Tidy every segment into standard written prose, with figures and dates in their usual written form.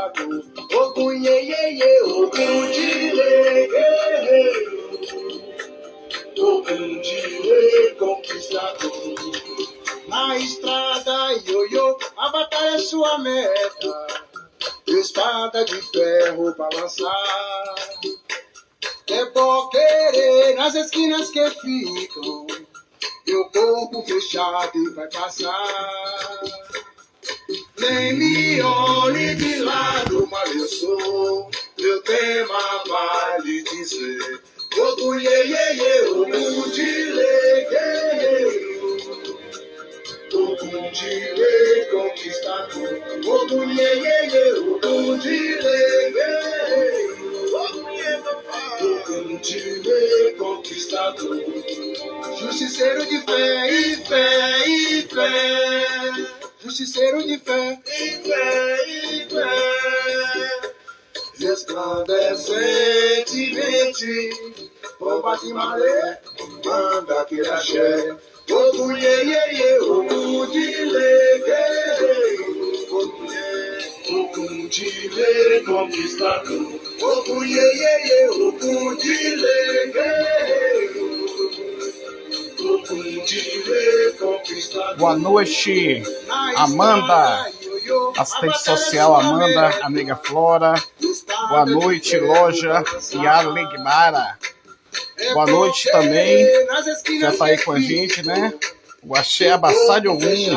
conquistador. Ogum ye ye ye, Ogum Dile guerreiro. Ogum Dile conquistador. Na estrada, ioiô, a batalha é sua meta. Espada de ferro pra lançar. É bom querer nas esquinas que ficam. Meu corpo fechado e vai passar. Nem me olhe de lado, mal eu sou. Meu tema vai lhe dizer. Ogum ye ye ye, Ogum Dile guerreiro. Ogum Dile conquistador. Ogum ye ye ye, Ogum Dile guerreiro. Ogum Dile conquistador. Justiceiro de fé e fé e fé. Justiceiro de fé e fé e fé. Resplandecentemente, pomba de maré, manda que axé. Ogum ye ye ye, Ogum Dile guerreiro. Ogum Dile conquistador. Ogum ye ye ye, Ogum Dile guerreiro. Ogum Dile conquistador. Boa noite, Amanda, assistente social Amanda, amiga Flora. Boa noite, Loja e Alegmara. Boa noite também, já está aí com a gente, né? O Axé Abassá de Ogum.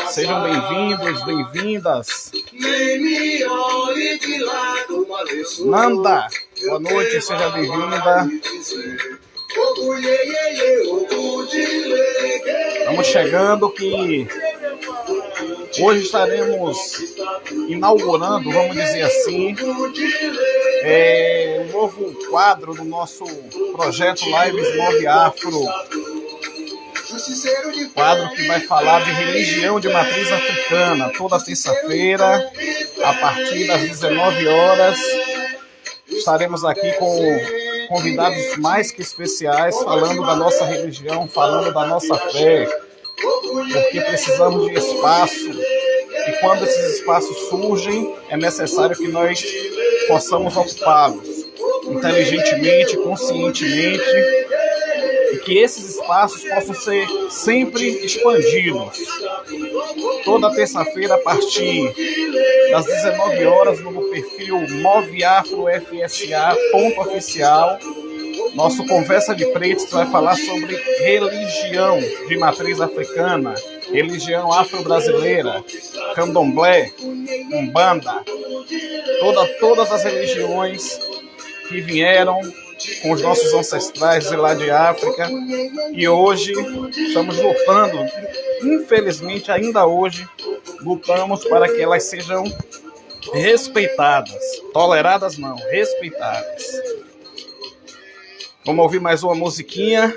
Sejam bem-vindos, bem-vindas. Nanda, boa noite, seja bem-vinda. Estamos chegando que hoje estaremos inaugurando, vamos dizer assim, um novo quadro do nosso projeto Lives Move Afro. Quadro que vai falar de religião de matriz africana, toda terça-feira, a partir das 19 horas. Estaremos aqui com convidados mais que especiais, falando da nossa religião, falando da nossa fé, porque precisamos de espaço, e quando esses espaços surgem, é necessário que nós possamos ocupá-los inteligentemente, conscientemente, e que esses espaços possam ser sempre expandidos. Toda terça-feira, a partir das 19 horas, no perfil Move Afro FSA .oficial, nosso Conversa de Pretos vai falar sobre religião de matriz africana, religião afro-brasileira, candomblé, umbanda, todas as religiões que vieram com os nossos ancestrais de lá de África, e hoje estamos lutando, infelizmente ainda hoje, lutamos para que elas sejam respeitadas, toleradas não, respeitadas. Vamos ouvir mais uma musiquinha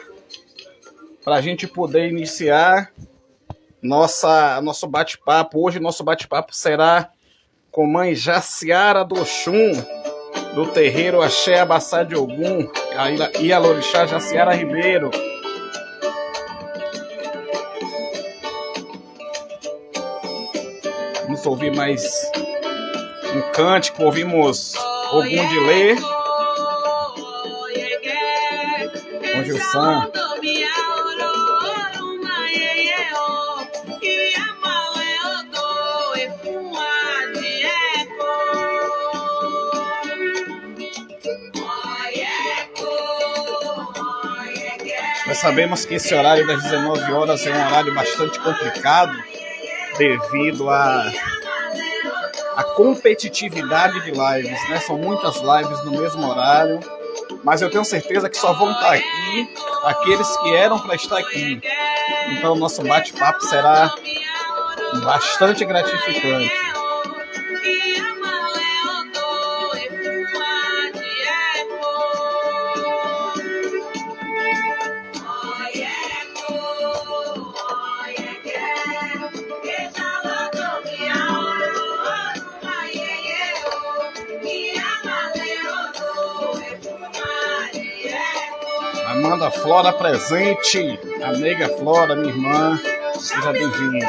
para a gente poder iniciar nosso bate-papo. Hoje nosso bate-papo será com mãe Jaciara do Oxum, do terreiro Axé Abassá de Ogum, e a Lorixá Jaciara Ribeiro. Vamos ouvir mais um cântico, ouvimos Ogum Dile com Gilson. Nós sabemos que esse horário das 19 horas é um horário bastante complicado devido à competitividade de lives, né? São muitas lives no mesmo horário, mas eu tenho certeza que só vão estar aqui aqueles que eram para estar aqui. Então o nosso bate-papo será bastante gratificante. Amanda Flora presente, a nega Flora, minha irmã, seja bem-vinda.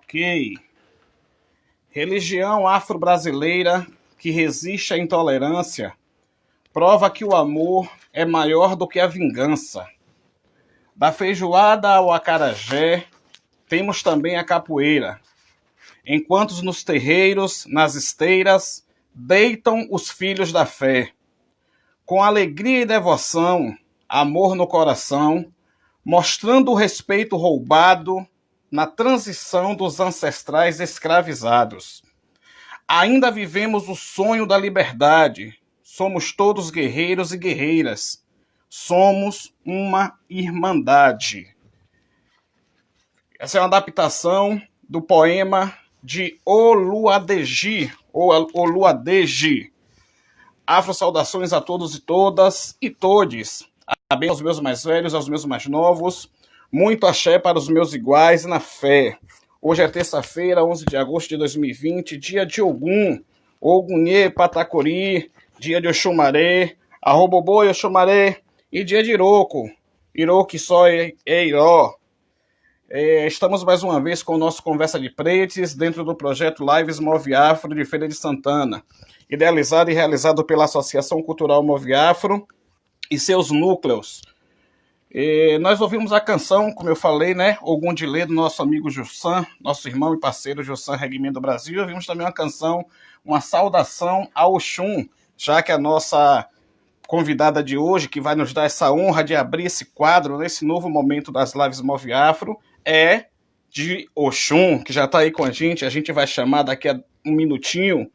Ok. Religião afro-brasileira que resiste à intolerância prova que o amor é maior do que a vingança. Da feijoada ao acarajé, temos também a capoeira. Enquanto nos terreiros, nas esteiras, deitam os filhos da fé. Com alegria e devoção, amor no coração, mostrando o respeito roubado na transição dos ancestrais escravizados. Ainda vivemos o sonho da liberdade. Somos todos guerreiros e guerreiras. Somos uma irmandade. Essa é uma adaptação do poema de Oluwadeji, ou Oluwadeji. Afro-saudações a todos e todas e todes. Bem aos meus mais velhos, aos meus mais novos. Muito axé para os meus iguais na fé. Hoje é terça-feira, 11 de agosto de 2020, dia de Ogum, Ogunhê, Patacori, dia de Oxumaré, Arrobobô e Oxumaré, e dia de Iroko, Iroque só é Iró. Estamos mais uma vez com o nosso Conversa de Pretes, dentro do projeto Lives Move Afro de Feira de Santana, idealizado e realizado pela Associação Cultural Move Afro e seus núcleos. Nós ouvimos a canção, como eu falei, né, Ogum Dilê, do nosso amigo Jussan, nosso irmão e parceiro Jussan Regimento do Brasil. Ouvimos também uma canção, uma saudação ao Oxum, já que a nossa convidada de hoje, que vai nos dar essa honra de abrir esse quadro, nesse novo momento das Lives Move Afro, é de Oxum, que já está aí com a gente vai chamar daqui a um minutinho.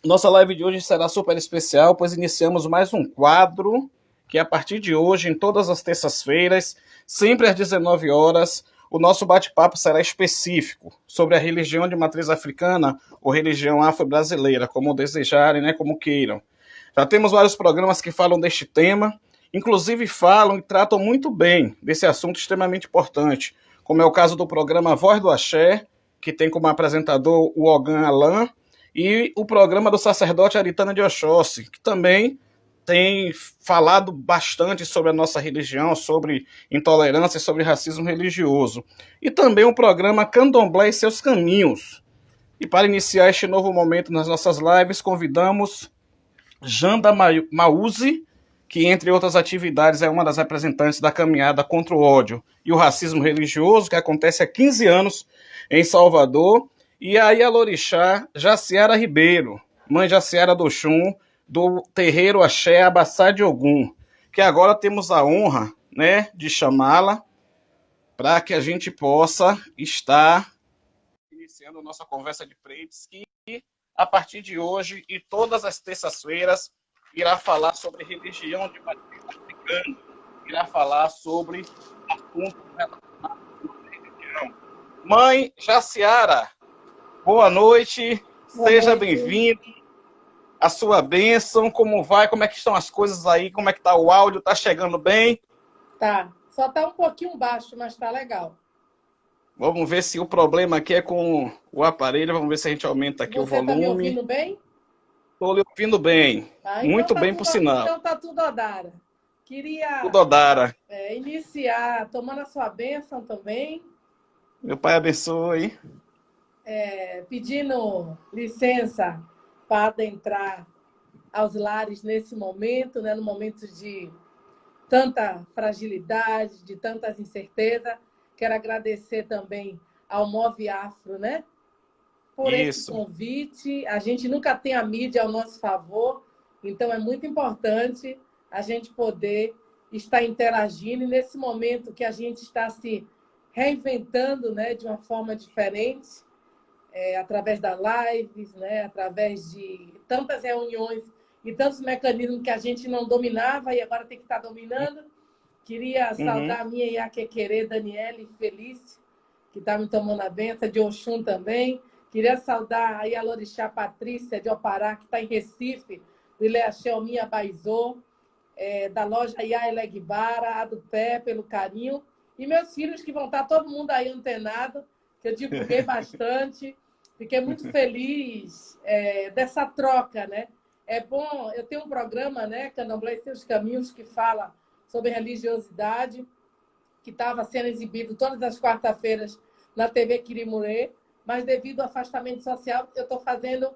Nossa live de hoje será super especial, pois iniciamos mais um quadro que a partir de hoje, em todas as terças-feiras, sempre às 19 horas, o nosso bate-papo será específico sobre a religião de matriz africana ou religião afro-brasileira, como desejarem, né, como queiram. Já temos vários programas que falam deste tema, inclusive falam e tratam muito bem desse assunto extremamente importante, como é o caso do programa Voz do Axé, que tem como apresentador o Ogan Alan, e o programa do sacerdote Aritana de Oxóssi, que também tem falado bastante sobre a nossa religião, sobre intolerância e sobre racismo religioso. E também o programa Candomblé e seus caminhos. E para iniciar este novo momento nas nossas lives, convidamos Janda Mauzi, que entre outras atividades é uma das representantes da caminhada contra o ódio e o racismo religioso, que acontece há 15 anos em Salvador, e a Ialorixá Jaciara Ribeiro, mãe Jaciara do Oxum, do terreiro Axé Abassá de Ogum, que agora temos a honra, né, de chamá-la para que a gente possa estar iniciando a nossa conversa de pretos, que a partir de hoje e todas as terças-feiras irá falar sobre religião de matriz africana, irá falar sobre assuntos relacionados com religião. Mãe Jaciara, boa noite, seja bem-vinda. A sua bênção, como vai, como é que estão as coisas aí, como é que tá o áudio, tá chegando bem? Tá, só tá um pouquinho baixo, mas tá legal. Vamos ver se o problema aqui é com o aparelho, vamos ver se a gente aumenta aqui o volume. Você tá me ouvindo bem? Estou lhe ouvindo bem, muito então bem por sinal. Então tá tudo Odara. Queria tudo Odara. Iniciar tomando a sua bênção também. Meu pai abençoe. Pedindo licença para adentrar aos lares nesse momento, né, no momento de tanta fragilidade, de tantas incertezas. Quero agradecer também ao Move Afro, né, por esse convite. A gente nunca tem a mídia ao nosso favor, então é muito importante a gente poder estar interagindo. E nesse momento que a gente está se reinventando, né, de uma forma diferente, através das lives, né, através de tantas reuniões e tantos mecanismos que a gente não dominava e agora tem que estar dominando. Queria saudar a minha Iaquequerê, Daniele Felício, que está me tomando a benção, de Oxum também. Queria saudar a Ialorixá Patrícia, de Opará, que está em Recife, do Ileaxelminha Baizô, da loja Iá Elegbara, a do Pé, pelo carinho. E meus filhos, que vão estar todo mundo aí antenado, que eu divulguei bastante. Fiquei muito feliz dessa troca, né? É bom, eu tenho um programa, né, Candomblé e seus caminhos, que fala sobre religiosidade. que estava sendo exibido todas as quartas-feiras na TV Quirimurê, mas devido ao afastamento social, eu estou fazendo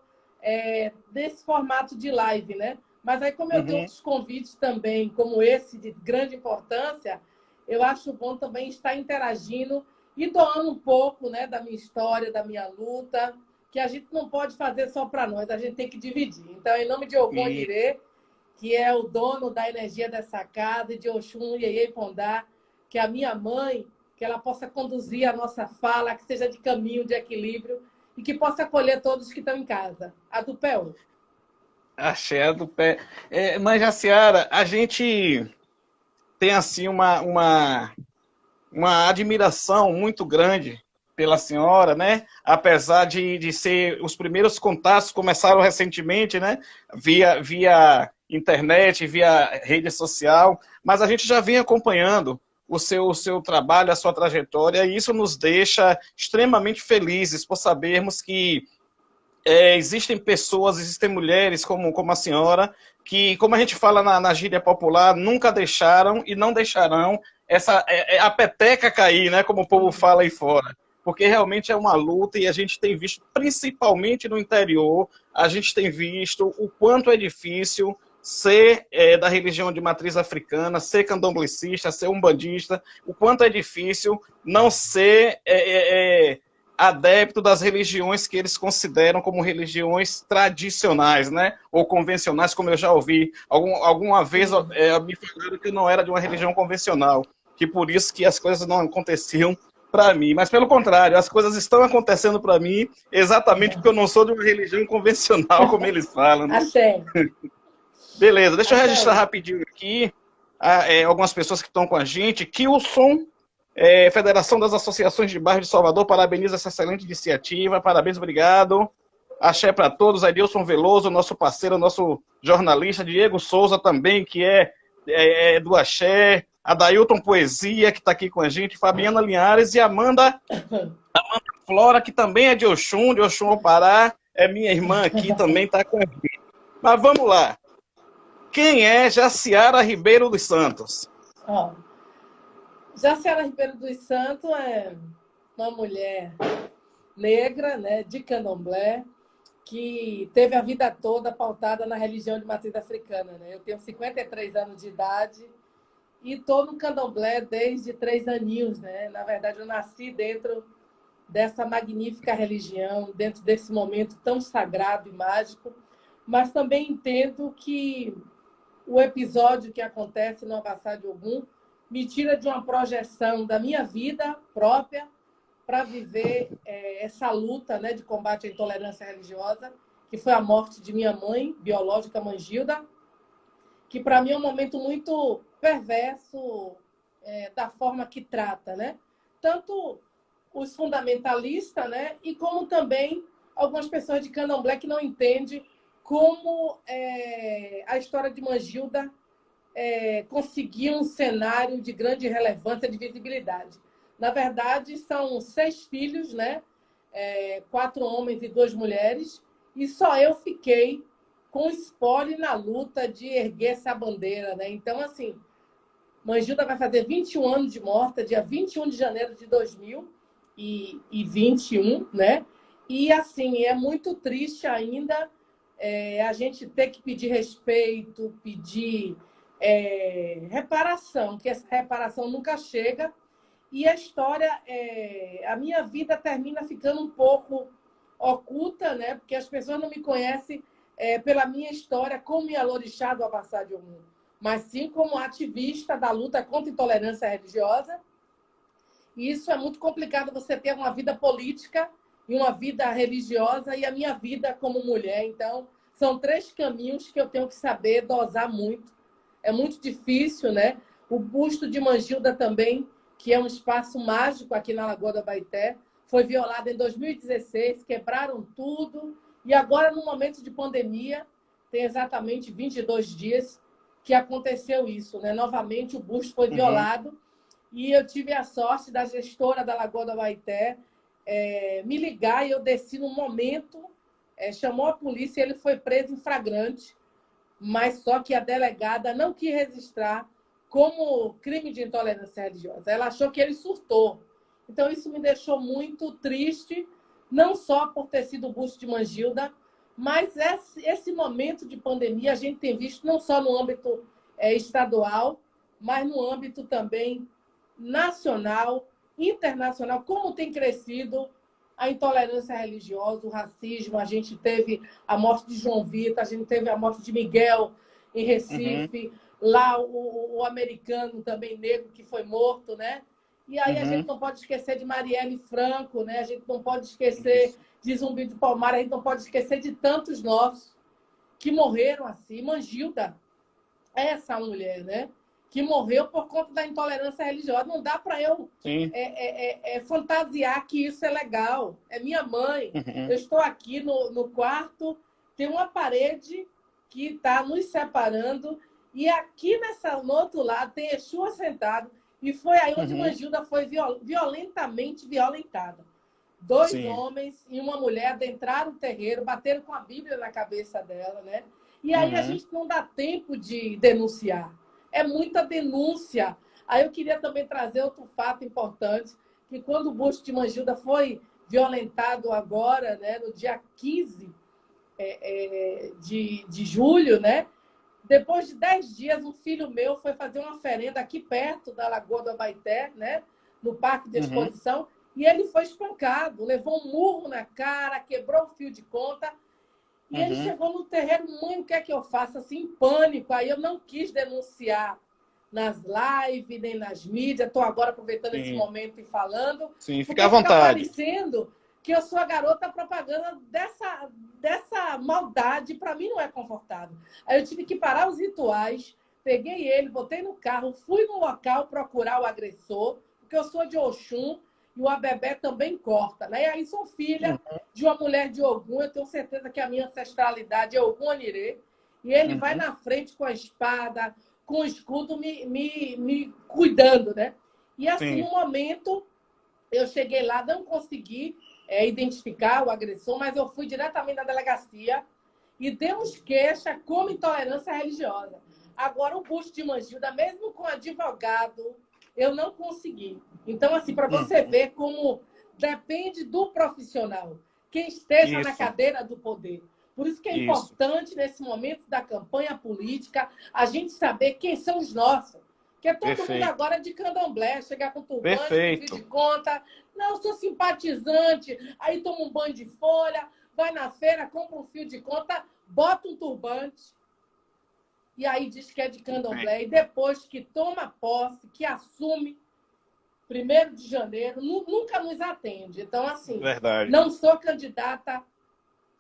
desse formato de live, né? Mas aí, como eu tenho outros convites também, como esse, de grande importância, eu acho bom também estar interagindo e doando um pouco, né, da minha história, da minha luta, que a gente não pode fazer só para nós, a gente tem que dividir. Então, em nome de Ogum Irê, que é o dono da energia dessa casa, e de Oxum Iê Pondá, que é a minha mãe, que ela possa conduzir a nossa fala, que seja de caminho, de equilíbrio, e que possa acolher todos que estão em casa. A do Pel. Axé do pé. Mãe Jaciara, a gente tem assim uma admiração muito grande pela senhora, né? Apesar de ser os primeiros contatos começaram recentemente, né? Via internet, via rede social, mas a gente já vem acompanhando o seu trabalho, a sua trajetória, e isso nos deixa extremamente felizes por sabermos que existem pessoas, existem mulheres como a senhora, que, como a gente fala na gíria popular, nunca deixaram e não deixarão a peteca cair, né, como o povo fala aí fora. Porque realmente é uma luta e a gente tem visto, principalmente no interior, a gente tem visto o quanto é difícil ser da religião de matriz africana, ser candomblessista, ser umbandista, o quanto é difícil não ser adepto das religiões que eles consideram como religiões tradicionais, né? Ou convencionais, como eu já ouvi. Alguma vez me falaram que eu não era de uma religião convencional, que por isso que as coisas não aconteciam para mim. Mas, pelo contrário, as coisas estão acontecendo para mim exatamente porque eu não sou de uma religião convencional, como eles falam. Né? Axé. Beleza, deixa eu registrar rapidinho aqui algumas pessoas que estão com a gente. Kilson, Federação das Associações de Bairro de Salvador, parabeniza essa excelente iniciativa, parabéns, obrigado. Axé para todos, Ailson Veloso, nosso parceiro, nosso jornalista, Diego Souza também, que é do Axé, Adailton Poesia, que está aqui com a gente, Fabiana Linhares e Amanda Flora, que também é de Oxum ao Pará, é minha irmã aqui, também está com a gente. Mas vamos lá. Quem é Jaciara Ribeiro dos Santos? Jaciara Ribeiro dos Santos é uma mulher negra, né, de candomblé, que teve a vida toda pautada na religião de matriz africana. Né? Eu tenho 53 anos de idade e estou no candomblé desde 3 aninhos. Né? Na verdade, eu nasci dentro dessa magnífica religião, dentro desse momento tão sagrado e mágico, mas também entendo que o episódio que acontece no Abassá de Ogum me tira de uma projeção da minha vida própria para viver essa luta, né, de combate à intolerância religiosa, que foi a morte de minha mãe biológica, Mangilda, que para mim é um momento muito perverso da forma que trata, né? Tanto os fundamentalistas, né, e como também algumas pessoas de candomblé que não entendem como a história de Mangilda conseguiu um cenário de grande relevância, de visibilidade. Na verdade, são 6 filhos, né? 4 homens e 2 mulheres, e só eu fiquei com espólio na luta de erguer essa bandeira. Né? Então, assim, Mangilda vai fazer 21 anos de morta, dia 21 de janeiro de 2021, né? E, assim, é muito triste ainda a gente ter que pedir respeito, pedir reparação, que essa reparação nunca chega. E a história, a minha vida termina ficando um pouco oculta, né? Porque as pessoas não me conhecem pela minha história como Ialorixá do Abassá de Ogum, mas sim como ativista da luta contra a intolerância religiosa. E isso é muito complicado, você ter uma vida política e uma vida religiosa e a minha vida como mulher. Então, são 3 caminhos que eu tenho que saber dosar muito. É muito difícil, né? O busto de Mangilda também, que é um espaço mágico aqui na Lagoa do Abaeté, foi violado em 2016, quebraram tudo. E agora, no momento de pandemia, tem exatamente 22 dias que aconteceu isso. Né? Novamente, o busto foi violado. E eu tive a sorte da gestora da Lagoa do Abaeté me ligar, e eu desci no momento, chamou a polícia e ele foi preso em flagrante, mas só que a delegada não quis registrar como crime de intolerância religiosa. Ela achou que ele surtou. Então, isso me deixou muito triste, não só por ter sido o busto de Mangilda, mas esse momento de pandemia a gente tem visto não só no âmbito estadual, mas no âmbito também nacional, internacional, como tem crescido a intolerância religiosa, o racismo. A gente teve a morte de João Vitor, a gente teve a morte de Miguel em Recife, lá o americano também negro que foi morto, né? E aí a gente não pode esquecer de Marielle Franco, né? A gente não pode esquecer de Zumbi de Palmares, a gente não pode esquecer de tantos nossos que morreram assim. Mangilda é essa mulher, né? Que morreu por conta da intolerância religiosa. Não dá para eu fantasiar que isso é legal. É minha mãe. Eu estou aqui no quarto, tem uma parede que está nos separando, e aqui no outro lado tem Exu sentado, e foi aí onde Mangilda foi violentamente violentada. 2 homens e uma mulher adentraram o terreiro, bateram com a Bíblia na cabeça dela, né? E aí a gente não dá tempo de denunciar. É muita denúncia. Aí eu queria também trazer outro fato importante, que quando o busto de Mangilda foi violentado agora, né, no dia 15 de julho, né? Depois de 10 dias, um filho meu foi fazer uma oferenda aqui perto da Lagoa do Abaeté, né? No Parque de Exposição, e ele foi espancado, levou um murro na cara, quebrou o fio de conta, e ele chegou no terreiro: mãe, o que é que eu faço? Assim, em pânico. Aí eu não quis denunciar nas lives, nem nas mídias. Estou agora aproveitando esse momento e falando. Sim, porque fica à vontade. Fica parecendo que eu sou a garota propaganda dessa maldade. Para mim não é confortável. Aí eu tive que parar os rituais, peguei ele, botei no carro, fui no local procurar o agressor, porque eu sou de Oxum, e o Abebé também corta, né? E aí sou filha de uma mulher de Ogum, eu tenho certeza que a minha ancestralidade é Ogum Anirê, e ele vai na frente com a espada, com o escudo, me cuidando, né? E assim, no momento, eu cheguei lá, não consegui identificar o agressor, mas eu fui diretamente na delegacia e demos queixa como intolerância religiosa. Agora, o busto de Mangilda, mesmo com advogado, eu não consegui. Então, assim, para você ver como depende do profissional, quem esteja na cadeira do poder. Por isso que é importante, nesse momento da campanha política, a gente saber quem são os nossos. Porque todo mundo agora é de candomblé, chegar com turbante, com fio de conta. Não, eu sou simpatizante, aí toma um banho de folha, vai na feira, compra um fio de conta, bota um turbante, e aí diz que é de candomblé, e depois que toma posse, que assume, 1º de janeiro, nunca nos atende. Então, assim, não sou candidata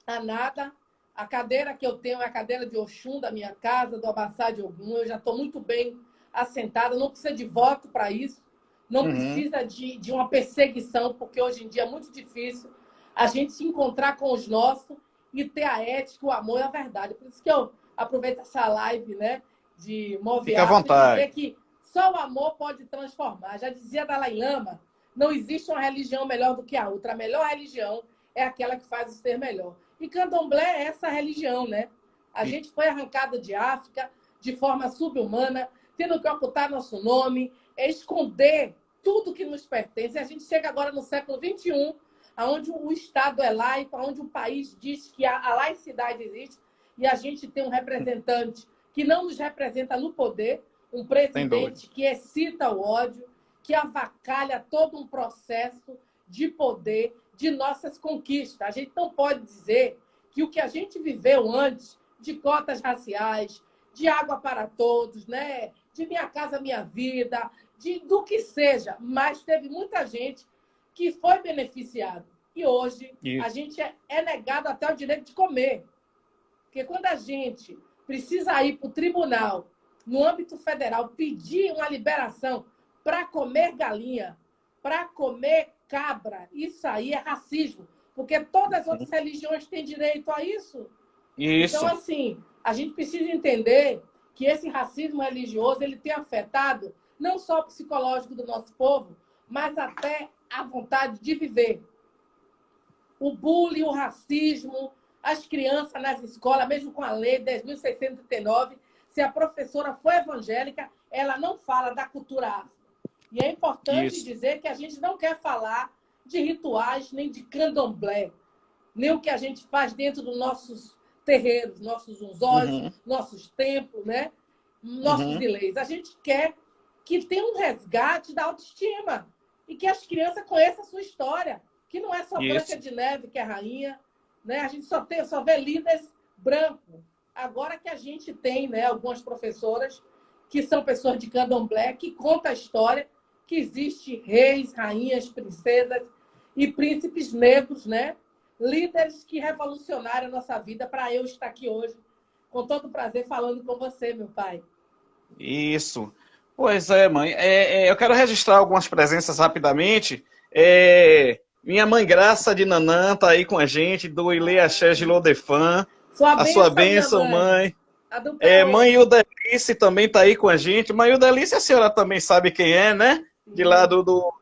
a nada. A cadeira que eu tenho é a cadeira de Oxum da minha casa, do Abaçá de Ogum. Eu já estou muito bem assentada, não precisa de voto para isso, não precisa de uma perseguição, porque hoje em dia é muito difícil a gente se encontrar com os nossos e ter a ética, o amor e a verdade. Por isso que eu aproveito essa live, né, de Moviar para dizer que só o amor pode transformar. Já dizia Dalai Lama, não existe uma religião melhor do que a outra. A melhor religião é aquela que faz o ser melhor. E candomblé é essa religião, né? A gente foi arrancada de África de forma subhumana, tendo que ocultar nosso nome, esconder tudo que nos pertence. E a gente chega agora no século XXI, onde o Estado é laico, onde o país diz que a laicidade existe, e a gente tem um representante que não nos representa no poder, um presidente que excita o ódio, que avacalha todo um processo de poder, de nossas conquistas. A gente não pode dizer que o que a gente viveu antes, de cotas raciais, de água para todos, né? De Minha Casa Minha Vida, do que seja, mas teve muita gente que foi beneficiada. E hoje a gente é negado até o direito de comer. Porque quando a gente precisa ir para o tribunal, no âmbito federal, pedir uma liberação para comer galinha, para comer cabra, isso aí é racismo. Porque todas as outras religiões têm direito a isso. Então, assim, a gente precisa entender que esse racismo religioso ele tem afetado não só o psicológico do nosso povo, mas até a vontade de viver. O bullying, o racismo, as crianças nas escolas, mesmo com a lei 10.639, se a professora for evangélica, ela não fala da cultura afro. E é importante dizer que a gente não quer falar de rituais, nem de candomblé, nem o que a gente faz dentro dos nossos terreiros, nossos unzóis, nossos templos, né? Nossos vileiros. A gente quer que tenha um resgate da autoestima e que as crianças conheçam a sua história, que não é só Branca de Neve, que é rainha, né? A gente só vê líderes brancos. Agora que a gente tem, né, algumas professoras que são pessoas de candomblé, que contam a história que existe reis, rainhas, princesas e príncipes negros, né? Líderes que revolucionaram a nossa vida para eu estar aqui hoje, com todo prazer, falando com você, meu pai. Isso. Pois é, mãe. Eu quero registrar algumas presenças rapidamente. Minha mãe Graça de Nanã está aí com a gente, do Ile Axé de Lodefã. A sua bênção, mãe. Mãe Ildelice também está aí com a gente. Mãe Ildelice, a senhora também sabe quem é, né? De lá do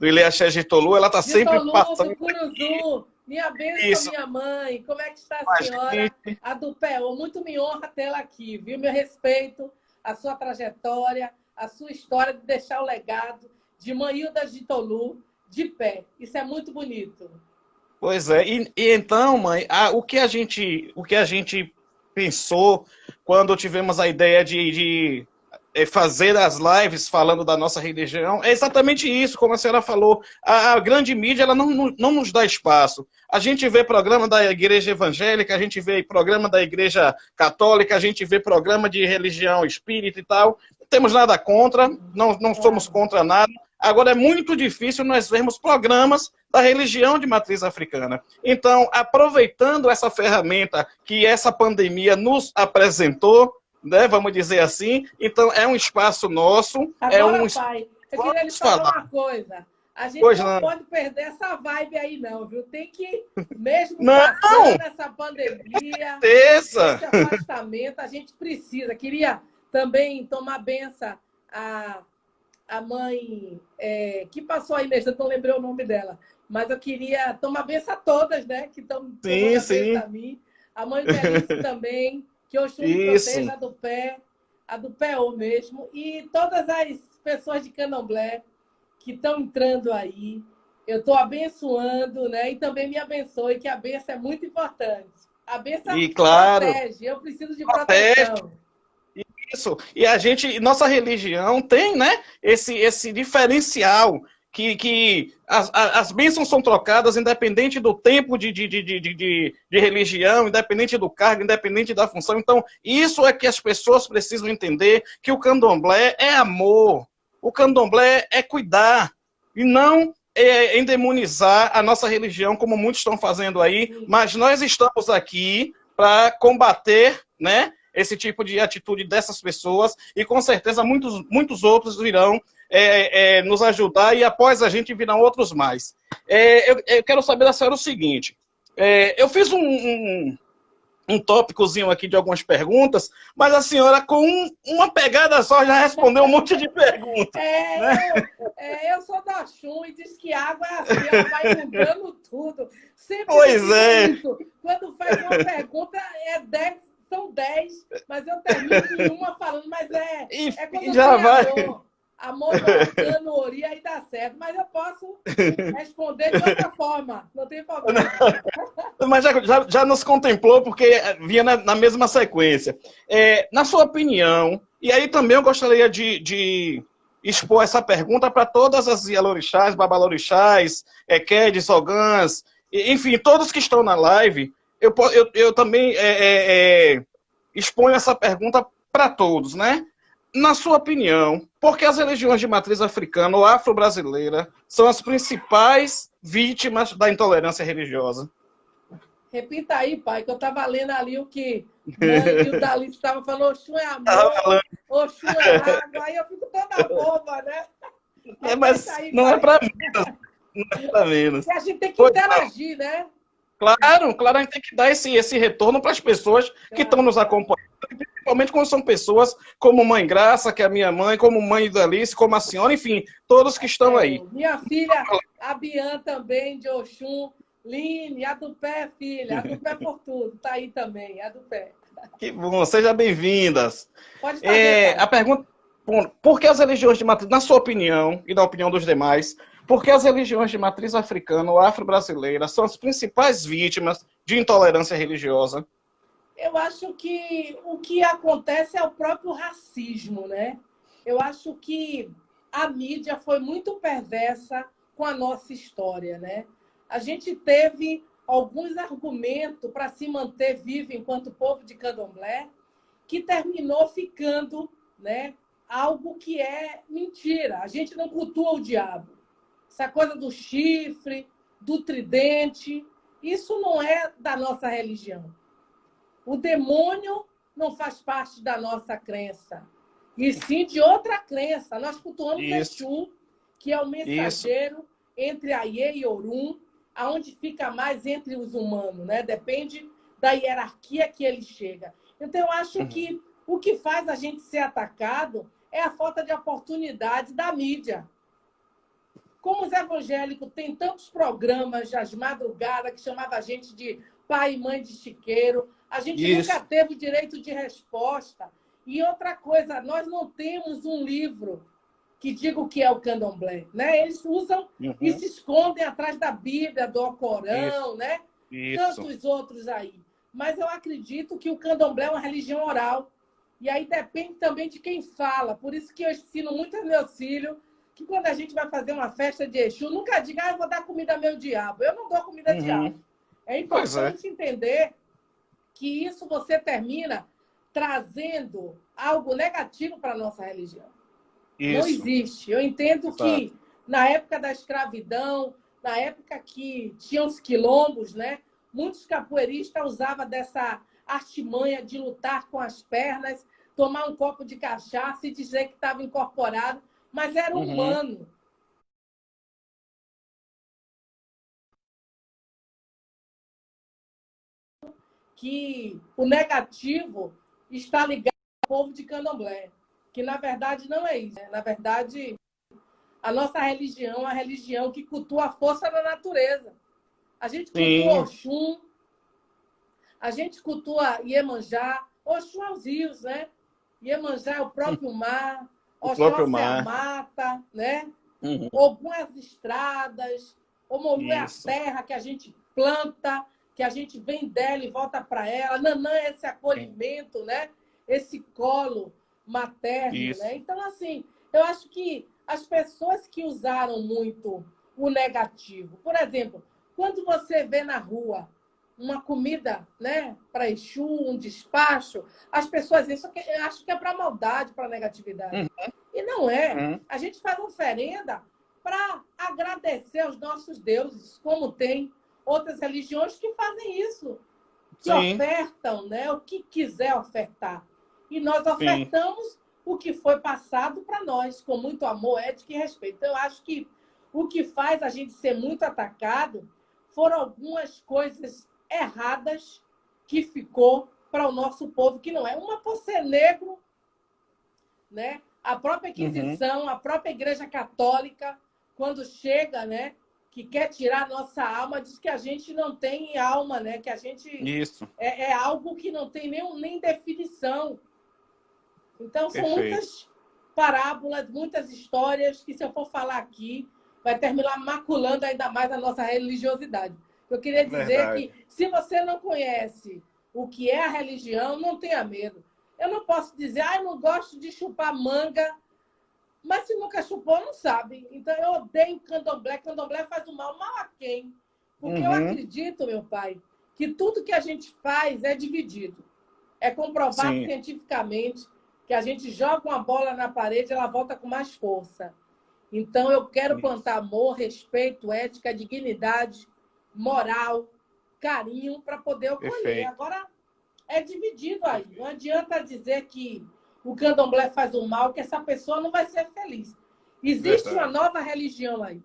Ile Axé de Tolu. Ela está sempre passando. Do Curuzu. Minha bênção, minha mãe. Como é que está a senhora? A do P.O. Muito me honra tê-la aqui, viu? Meu respeito, a sua trajetória, a sua história de deixar o legado de Mãe Hilda de Tolu de pé. Isso é muito bonito. Pois é. E então, mãe, o que a gente pensou quando tivemos a ideia de fazer as lives falando da nossa religião, é exatamente isso, como a senhora falou. A grande mídia ela não nos dá espaço. A gente vê programa da igreja evangélica, a gente vê programa da igreja católica, a gente vê programa de religião espírita e tal. Não temos nada contra, não somos contra nada. Agora, é muito difícil nós vermos programas da religião de matriz africana. Então, aproveitando essa ferramenta que essa pandemia nos apresentou, né, vamos dizer assim, então é um espaço nosso. Agora, pai, eu queria lhe falar uma coisa. A gente não pode perder essa vibe aí, não, viu? Tem que, mesmo passando essa pandemia, esse afastamento, a gente precisa. Queria também tomar benção a mãe que passou aí mesmo, eu não lembrei o nome dela, mas eu queria tomar benção a todas, né, que estão tomando benção a mim. A mãe Felice também, que Oxum me proteja, a do P.O. mesmo, e todas as pessoas de candomblé que estão entrando aí, eu estou abençoando, né, e também me abençoe, que a benção é muito importante. A benção protege, eu preciso de proteção. Isso, e nossa religião tem, né, esse diferencial que as bênçãos são trocadas independente do tempo de religião, independente do cargo, independente da função. Então, isso é que as pessoas precisam entender, que o candomblé é amor, o candomblé é cuidar, e não endemonizar a nossa religião, como muitos estão fazendo aí, mas nós estamos aqui para combater, né, esse tipo de atitude dessas pessoas, e com certeza muitos outros virão nos ajudar, e após a gente virão outros mais. Eu quero saber da senhora o seguinte, eu fiz um tópicozinho aqui de algumas perguntas, mas a senhora, com uma pegada só, já respondeu um monte de perguntas. Eu sou da Oxum e diz que água é assim, ela vai inundando tudo. Sempre isso. Quando faz uma pergunta, 10. São 10, mas eu termino em uma falando, mas quando já vai. Amor no Ori, aí dá certo, mas eu posso responder de outra forma, não tem problema. Mas já nos contemplou, porque vinha na mesma sequência. Na sua opinião, e aí também eu gostaria de expor essa pergunta para todas as Ialorixás, Babalorixás, Quedes, Ogãs, enfim, todos que estão na live. Eu também exponho essa pergunta para todos, né? Na sua opinião, por que as religiões de matriz africana ou afro-brasileira são as principais vítimas da intolerância religiosa? Repita aí, pai, que eu estava lendo ali o que o Dali estava falando, Oxum é amor, Oxum é água, aí eu fico toda boba, né? Mas aí, não é para menos. Não é para menos. E a gente tem que interagir, né? Claro, a gente tem que dar esse retorno para as pessoas que estão nos acompanhando, principalmente quando são pessoas como Mãe Graça, que é a minha mãe, como Mãe Idalice, como a senhora, enfim, todos que estão aí. Minha filha, a Bian também, de Oxum, Line, a do pé, filha, a do pé por tudo, tá aí também, a do pé. Que bom, sejam bem-vindas. Pode fazer, pai. A pergunta, bom, por que as religiões de matriz, na sua opinião e na opinião dos demais, por que as religiões de matriz africana ou afro-brasileira são as principais vítimas de intolerância religiosa? Eu acho que o que acontece é o próprio racismo, né? Eu acho que a mídia foi muito perversa com a nossa história, né? A gente teve alguns argumentos para se manter vivo enquanto povo de candomblé, que terminou ficando, né, algo que é mentira. A gente não cultua o diabo. Essa coisa do chifre, do tridente, isso não é da nossa religião. O demônio não faz parte da nossa crença, e sim de outra crença. Nós cultuamos Isso, Exu, que é o isso. mensageiro entre Aie e Orum, aonde fica mais entre os humanos, né? Depende da hierarquia que ele chega. Então, eu acho Uhum. que o que faz a gente ser atacado é a falta de oportunidade da mídia. Como os evangélicos têm tantos programas às madrugadas que chamava a gente de pai e mãe de chiqueiro, a gente nunca Isso. teve direito de resposta. E outra coisa, nós não temos um livro que diga o que é o candomblé, né? Eles usam e Uhum. se escondem atrás da Bíblia, do Isso. Alcorão, né? Isso. Tantos outros aí. Mas eu acredito que o candomblé é uma religião oral. E aí depende também de quem fala. Por isso que eu ensino muito aos meus filhos que quando a gente vai fazer uma festa de Exu, nunca diga, eu vou dar comida ao meu diabo. Eu não dou comida ao diabo. Uhum. É Pois é. importante entender que isso você termina trazendo algo negativo para a nossa religião. Não Isso. existe. Eu entendo Exato. que na época da escravidão, na época que tinha os quilombos, né? Muitos capoeiristas usavam dessa artimanha de lutar com as pernas, tomar um copo de cachaça e dizer que estava incorporado, mas era Uhum. humano. Que o negativo está ligado ao povo de candomblé, que na verdade não é isso. Né? Na verdade, a nossa religião é uma religião que cultua a força da natureza. A gente cultua Sim. Oxum, a gente cultua Iemanjá, Oxum é os rios, né? Iemanjá é o próprio mar, O próprio Oxóssi é a mar. mata, né? Uhum. Ogum é as estradas, Omolu é a Isso. terra que a gente planta, que a gente vem dela e volta para ela. Nanã é esse Sim. acolhimento, né? Esse colo materno, né? Isso. Então, assim, eu acho que as pessoas que usaram muito o negativo, por exemplo, quando você vê na rua uma comida, né, para Exu, um despacho, as pessoas isso acham que é para maldade, para negatividade. Uhum. E não é. Uhum. A gente faz oferenda para agradecer aos nossos deuses, como tem outras religiões que fazem isso, que Sim. ofertam, né, o que quiser ofertar. E nós Sim. ofertamos o que foi passado para nós, com muito amor, ética e respeito. Então, eu acho que o que faz a gente ser muito atacado foram algumas coisas erradas que ficou para o nosso povo, que não é. Uma por ser negro, né? A própria Uhum. Inquisição, a própria Igreja Católica, quando chega, né, que quer tirar a nossa alma, diz que a gente não tem alma, né? Que a gente Isso. é algo que não tem nem definição. Então, são Perfeito. muitas parábolas, muitas histórias que, se eu for falar aqui, vai terminar maculando ainda mais a nossa religiosidade. Eu queria dizer Verdade. que, se você não conhece o que é a religião, não tenha medo. Eu não posso dizer, eu não gosto de chupar manga, mas se nunca chupou, não sabe. Então, eu odeio candomblé. Candomblé faz o mal. Mal a quem? Porque eu Uhum. acredito, meu pai, que tudo que a gente faz é dividido. É comprovado Sim. cientificamente que a gente joga uma bola na parede, ela volta com mais força. Então, eu quero Isso. plantar amor, respeito, ética, dignidade, moral, carinho para poder acolher. Perfeito. Agora, é dividido aí. Não Perfeito. adianta dizer que o candomblé faz o mal, que essa pessoa não vai ser feliz. Existe uma Verdade. nova religião aí.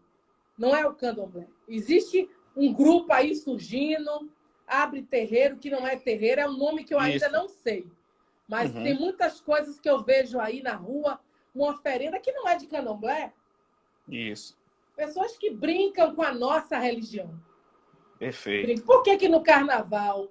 Não é o candomblé. Existe um grupo aí surgindo, abre terreiro, que não é terreiro, é um nome que eu ainda Isso. não sei. Mas tem Uhum. muitas coisas que eu vejo aí na rua, uma oferenda que não é de candomblé. Isso. Pessoas que brincam com a nossa religião. Perfeito. Por que no carnaval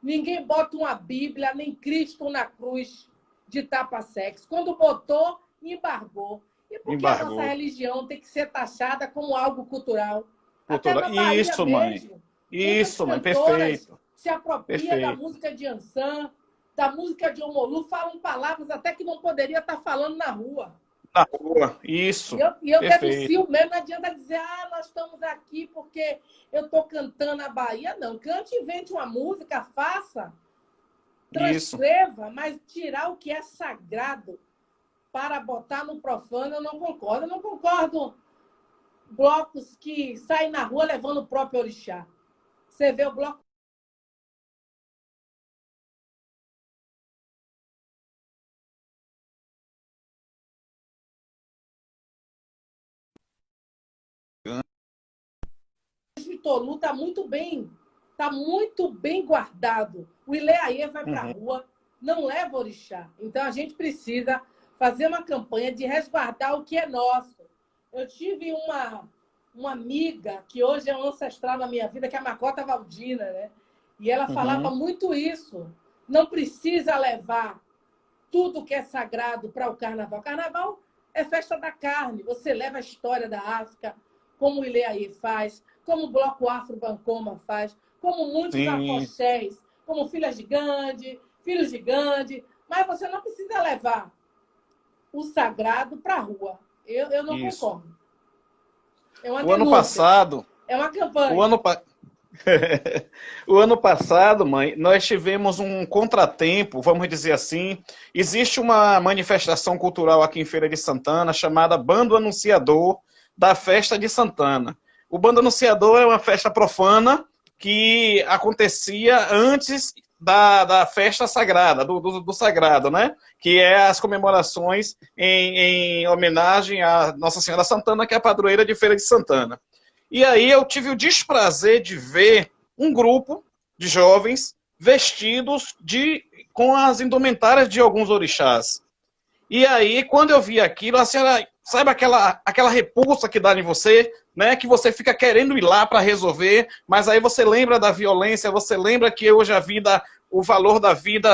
Ninguém bota uma Bíblia, nem Cristo na cruz de tapa-sexo. Quando botou, embargou. E por que a nossa Embargou. religião tem que ser taxada como algo cultural? Até Cultura. na Bahia Isso, mãe. mesmo, muitas Isso, mãe. cantoras Perfeito. se apropriam da Perfeito. música de Ançã, da música de Omolu, falam palavras até que não poderia estar falando na rua. Na rua. E Isso. eu Perfeito. denuncio mesmo, não adianta dizer, nós estamos aqui porque eu estou cantando a Bahia. Não, cante, invente uma música, faça, Isso. transcreva, mas tirar o que é sagrado para botar no profano, eu não concordo. Eu não concordo blocos que saem na rua levando o próprio orixá. Você vê o bloco de Tolu está muito bem guardado. O Ileaê vai para a Uhum. rua, não leva orixá. Então, a gente precisa fazer uma campanha de resguardar o que é nosso. Eu tive uma amiga, que hoje é um ancestral na minha vida, que é a Macota Valdina, né? E ela falava Uhum. muito isso. Não precisa levar tudo que é sagrado para o carnaval. Carnaval é festa da carne. Você leva a história da África, como o Ileaê faz, como o Bloco Afro Bancoma faz, como muitos Sim. afoxés, como Filhas de Gandhi, Filhos de Gandhi. Mas você não precisa levar o sagrado para a rua. Eu não Isso. concordo. É uma O ano denúncia, passado, é uma o campanha. ano, o ano passado, mãe, nós tivemos um contratempo, vamos dizer assim. Existe uma manifestação cultural aqui em Feira de Santana chamada Bando Anunciador da Festa de Santana. O Bando Anunciador é uma festa profana que acontecia antes da festa sagrada, do sagrado, né? Que é as comemorações em homenagem a Nossa Senhora Santana, que é a padroeira de Feira de Santana. E aí eu tive o desprazer de ver um grupo de jovens vestidos com as indumentárias de alguns orixás. E aí, quando eu vi aquilo, a senhora, sabe aquela repulsa que dá em você, né? Que você fica querendo ir lá para resolver, mas aí você lembra da violência, você lembra que hoje a vida, o valor da vida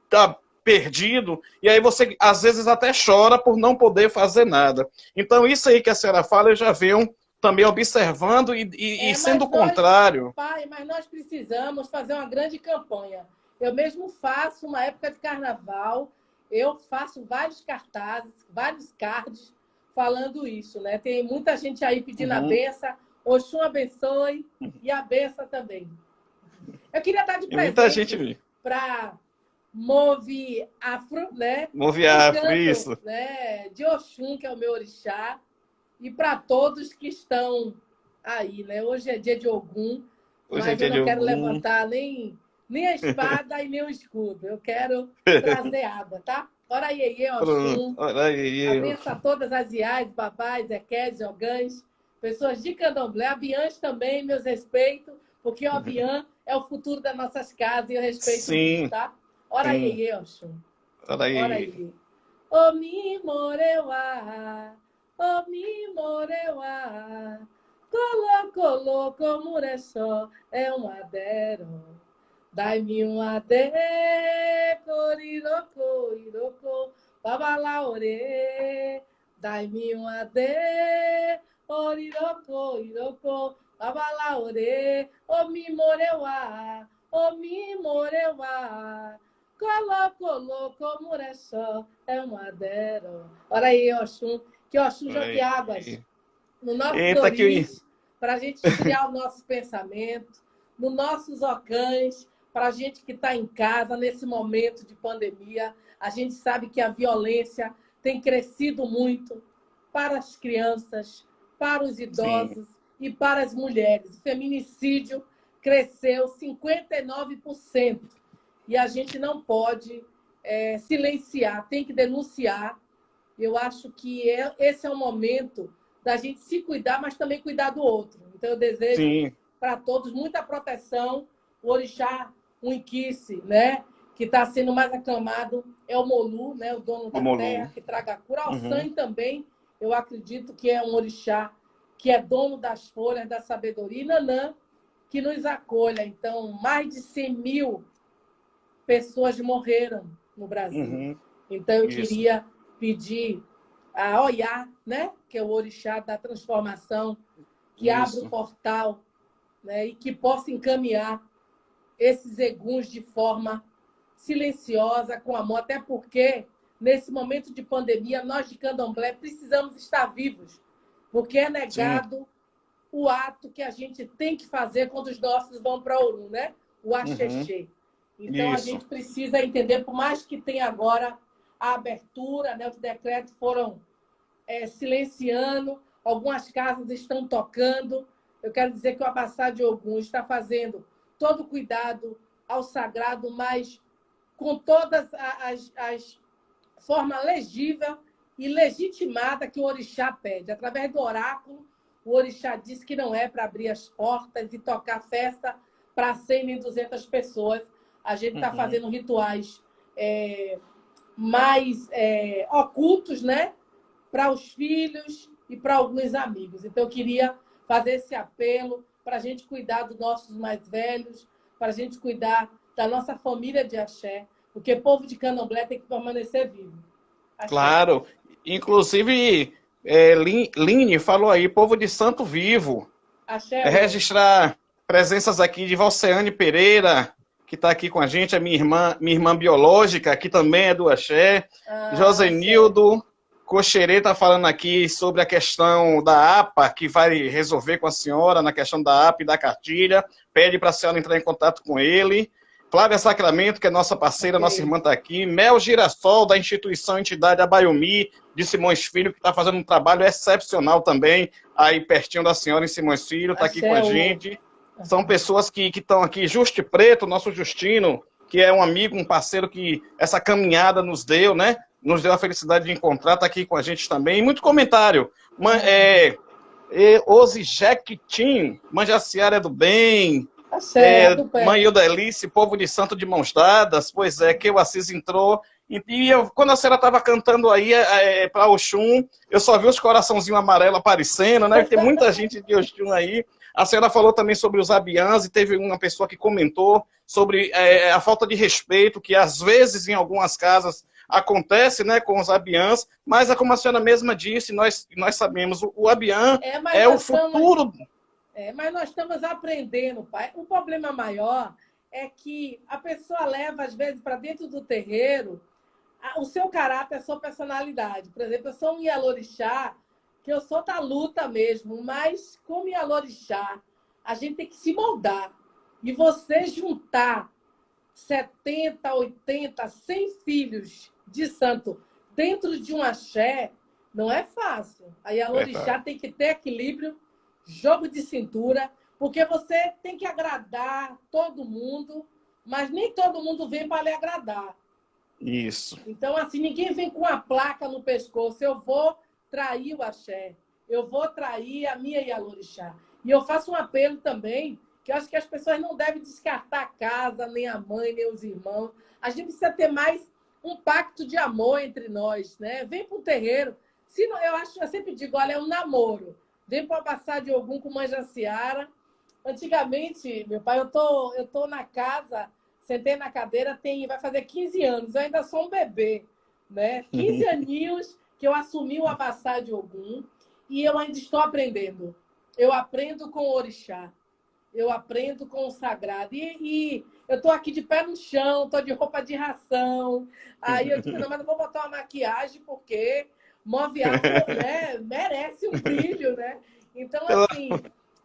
tá perdido, e aí você às vezes até chora por não poder fazer nada. Então, isso aí que a senhora fala, eu já venho também observando e sendo o contrário. Pai, mas nós precisamos fazer uma grande campanha. Eu mesmo faço uma época de carnaval, eu faço vários cartazes, vários cards falando isso, né? Tem muita gente aí pedindo a Uhum. benção, Oxum abençoe e a benção também. Eu queria dar de E muita gente presente viu. para Move Afro, né? Um Moviar, canto, isso. né, de Oxum, que é o meu orixá, e para todos que estão aí, né? Hoje é dia de Ogum, Hoje é mas eu dia de não quero algum. levantar nem a espada e nem o escudo. Eu quero trazer água, tá? Ora iê, Pronto. Oxum, Olha aí, eu. abençoa todas as iás, babás, equedes, ogãs, pessoas de candomblé, abiãs também, meus respeitos, porque o abiã é o futuro das nossas casas e eu respeito muito, Sim, tá? Ora sim. iê, Oxum. Olha Ora aí. aí. Omi moreuá, omi moreuá, colocou murechó, é um adero. Dai-me um adé, corirocô, irocô, babalaorê. Dai-me um adé, orirocô, irocô, babalaorê. Omi moreuá, omi moreuá. Colocou murechó, é um adero. Ora aí, Oxum, que Oxum Olha jogue águas aí. no nosso Eita, que. nariz, para a gente esfriar o nosso pensamento, nos nossos ocãs, para a gente que está em casa nesse momento de pandemia. A gente sabe que a violência tem crescido muito para as crianças, para os Sim, idosos e para as mulheres. O feminicídio cresceu 59%. E a gente não pode silenciar, tem que denunciar. Eu acho que esse é o momento da gente se cuidar, mas também cuidar do outro. Então, eu desejo sim. para todos muita proteção. O orixá, o Inquice, né? Que está sendo mais aclamado, é o Molu, né? O dono O da terra, Molu. que traga a cura. O Uhum. San também, eu acredito que é um orixá que é dono das folhas, da sabedoria. E Nanã, que nos acolha. Então, mais de 100 mil pessoas morreram no Brasil. Então, eu Isso. queria pedir a Oiá, né, que é o orixá da transformação, que abra o Isso. portal, né, e que possa encaminhar esses eguns de forma silenciosa, com amor, até porque, nesse momento de pandemia, nós de Candomblé precisamos estar vivos, porque é Sim. negado o ato que a gente tem que fazer quando os nossos vão para Orum, né? O axexê. Então, a Isso. gente precisa entender, por mais que tenha agora a abertura, né? Os decretos foram silenciando, algumas casas estão tocando. Eu quero dizer que o Abassá de Ogum está fazendo todo o cuidado ao sagrado, mas com todas as formas legível e legitimada que o orixá pede. Através do oráculo, o orixá disse que não é para abrir as portas e tocar festa para 100 nem 200 pessoas. A gente está fazendo rituais mais ocultos, né? Para os filhos e para alguns amigos. Então, eu queria fazer esse apelo para a gente cuidar dos nossos mais velhos, para a gente cuidar da nossa família de axé, porque o povo de Candomblé tem que permanecer vivo. Axé. Claro. Inclusive, Line falou aí, povo de Santo Vivo. Axé, Registrar presenças aqui de Valceane Pereira, que está aqui com a gente, a minha irmã biológica, que também é do Axé. Josenildo Cocherê está falando aqui sobre a questão da APA, que vai resolver com a senhora na questão da APA e da cartilha. Pede para a senhora entrar em contato com ele. Flávia Sacramento, que é nossa parceira, nossa irmã está aqui. Mel Girassol, da instituição Entidade Abaiomi, de Simões Filho, que está fazendo um trabalho excepcional também, aí pertinho da senhora em Simões Filho, está aqui com a gente. São pessoas que estão aqui. Justi Preto, nosso Justino, que é um amigo, um parceiro que essa caminhada nos deu, né? Nos deu a felicidade de encontrar, está aqui com a gente também. E muito comentário. Ozi Jequitim, Manjaciara é do bem. Mãe Eudelice, povo de santo de mãos dadas. Pois é, que o Assis entrou. E quando a senhora estava cantando aí para Oxum, eu só vi os coraçãozinhos amarelos aparecendo, né? Tem muita gente de Oxum aí. A senhora falou também sobre os abiãs e teve uma pessoa que comentou sobre a falta de respeito que às vezes em algumas casas acontece, né, com os abiãs, mas é como a senhora mesma disse, nós sabemos, o abiã é o futuro. Mas nós estamos aprendendo, pai. O problema maior é que a pessoa leva, às vezes, para dentro do terreiro o seu caráter, a sua personalidade. Por exemplo, eu sou um Ialorixá, que eu sou da luta mesmo, mas como Ialorixá, a gente tem que se moldar. E você juntar 70, 80, 100 filhos de santo dentro de um axé, não é fácil. A Ialorixá tem que ter equilíbrio, jogo de cintura, porque você tem que agradar todo mundo, mas nem todo mundo vem para lhe agradar. Isso. Então, assim, ninguém vem com a placa no pescoço, eu vou trair o axé, eu vou trair a minha Ialorixá. E eu faço um apelo também, que eu acho que as pessoas não devem descartar a casa, nem a mãe, nem os irmãos. A gente precisa ter mais um pacto de amor entre nós, né? Vem para o terreiro. Se não, eu sempre digo, olha, é um namoro. Vem para Abassá de Ogum com Manjaciara. Antigamente, meu pai, eu tô na casa, sentei na cadeira, vai fazer 15 anos, eu ainda sou um bebê, né? 15 aninhos que eu assumi o Abassá de Ogum e eu ainda estou aprendendo. Eu aprendo com o orixá, eu aprendo com o sagrado. E eu estou aqui de pé no chão, estou de roupa de ração. Aí eu disse, não, mas não vou botar uma maquiagem porque move algo, né? Merece um brilho, né? Então, assim,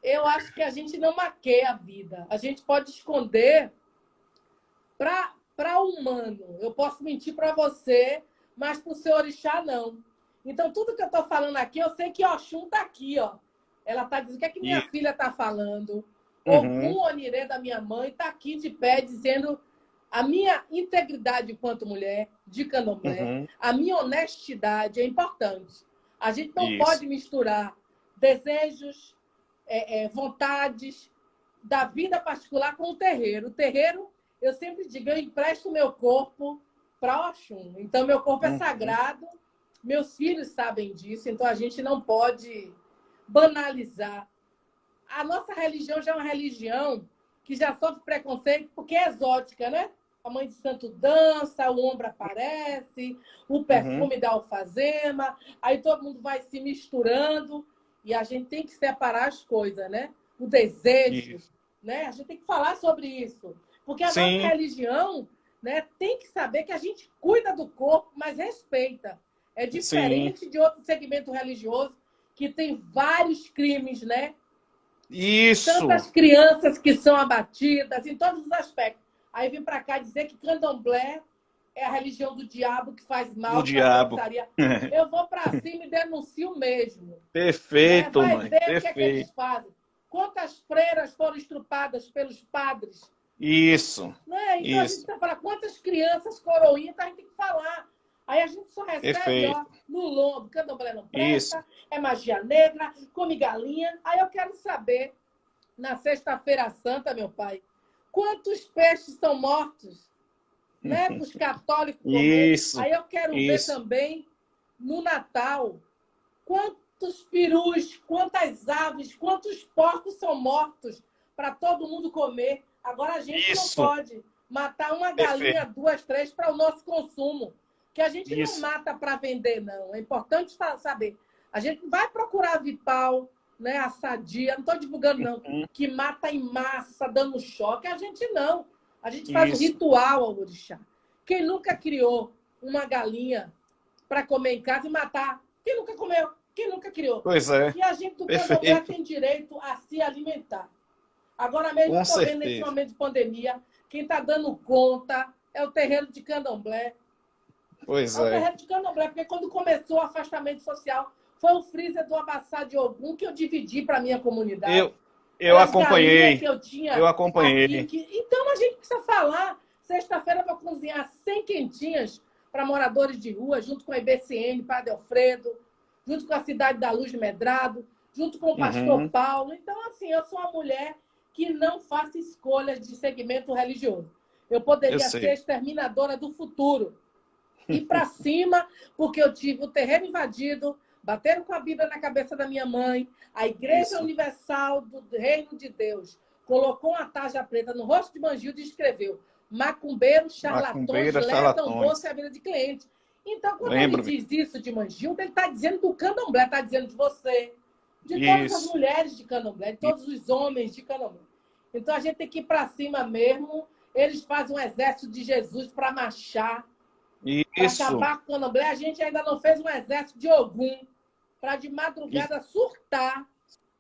eu acho que a gente não maqueia a vida. A gente pode esconder para o humano. Eu posso mentir para você, mas para o seu orixá, não. Então, tudo que eu estou falando aqui, eu sei que Oxum está aqui, ó. Ela está dizendo, o que é que minha filha está falando? Ogum Onirê da minha mãe está aqui de pé, dizendo a minha integridade enquanto mulher de Candomblé, a minha honestidade é importante. A gente não pode misturar desejos, vontades da vida particular com o terreiro. O terreiro, eu sempre digo, eu empresto meu corpo para Oxum. Então, meu corpo é sagrado, meus filhos sabem disso, então a gente não pode banalizar a nossa religião já é uma religião que já sofre preconceito porque é exótica, né? A mãe de santo dança, o ombro aparece, o perfume da alfazema, aí todo mundo vai se misturando e a gente tem que separar as coisas, né? O desejo, né? A gente tem que falar sobre isso. Porque a nossa religião, né, tem que saber que a gente cuida do corpo, mas respeita. É diferente de outro segmento religioso que tem vários crimes, né? Isso. Tantas crianças que são abatidas em todos os aspectos. Aí vem para cá dizer que candomblé é a religião do diabo que faz mal. Do diabo. Eu vou para cima e denuncio mesmo. Perfeito, né? Vai mãe. ver Perfeito. O que é que eles fazem. Quantas freiras foram estrupadas pelos padres? Isso. Né? Então isso. a gente precisa falar quantas crianças coroinhas, então a gente tem que falar. Aí a gente só recebe ó, no lombo, candomblé não presta, é magia negra, come galinha. Aí eu quero saber, na Sexta-feira Santa, meu pai, quantos peixes são mortos, né, para os católicos comer. Aí eu quero ver também, no Natal, quantos perus, quantas aves, quantos porcos são mortos para todo mundo comer. Agora a gente não pode matar uma galinha, duas, três para o nosso consumo. Que a gente não mata para vender, não. É importante saber. A gente vai procurar a Vipal, né, a Sadia, não estou divulgando, não, que mata em massa, dando choque. A gente não. A gente faz um ritual ao orixá. Quem nunca criou uma galinha para comer em casa e matar? Quem nunca comeu? Quem nunca criou? Pois é. E a gente do candomblé tem direito a se alimentar. Agora mesmo, eu estou vendo nesse momento de pandemia, quem está dando conta é o terreiro de candomblé. Pois é. O terreiro de candomblé, porque quando começou o afastamento social, foi o freezer do Abassá de Ogum que eu dividi para a minha comunidade. Eu acompanhei. Que eu tinha eu acompanhei. Aqui, então a gente precisa falar. Sexta-feira eu vou cozinhar 100 quentinhas para moradores de rua, junto com a IBCN, Padre Alfredo, junto com a Cidade da Luz de Medrado, junto com o Pastor Paulo. Então, assim, eu sou uma mulher que não faço escolhas de segmento religioso. Eu poderia ser exterminadora do futuro. Ir para cima, porque eu tive o terreno invadido, bateram com a Bíblia na cabeça da minha mãe, a Igreja Universal do Reino de Deus colocou uma tarja preta no rosto de Mangildo e escreveu: macumbeiros, charlatões, lesam bolsa a vida de cliente. Então, quando ele diz isso de Mangildo, ele está dizendo do candomblé, está dizendo de você, de todas as mulheres de candomblé, de todos os homens de candomblé. Então, a gente tem que ir para cima mesmo. Eles fazem um exército de Jesus para marchar, para acabar com o candomblé. A gente ainda não fez um exército de Ogum para de madrugada surtar,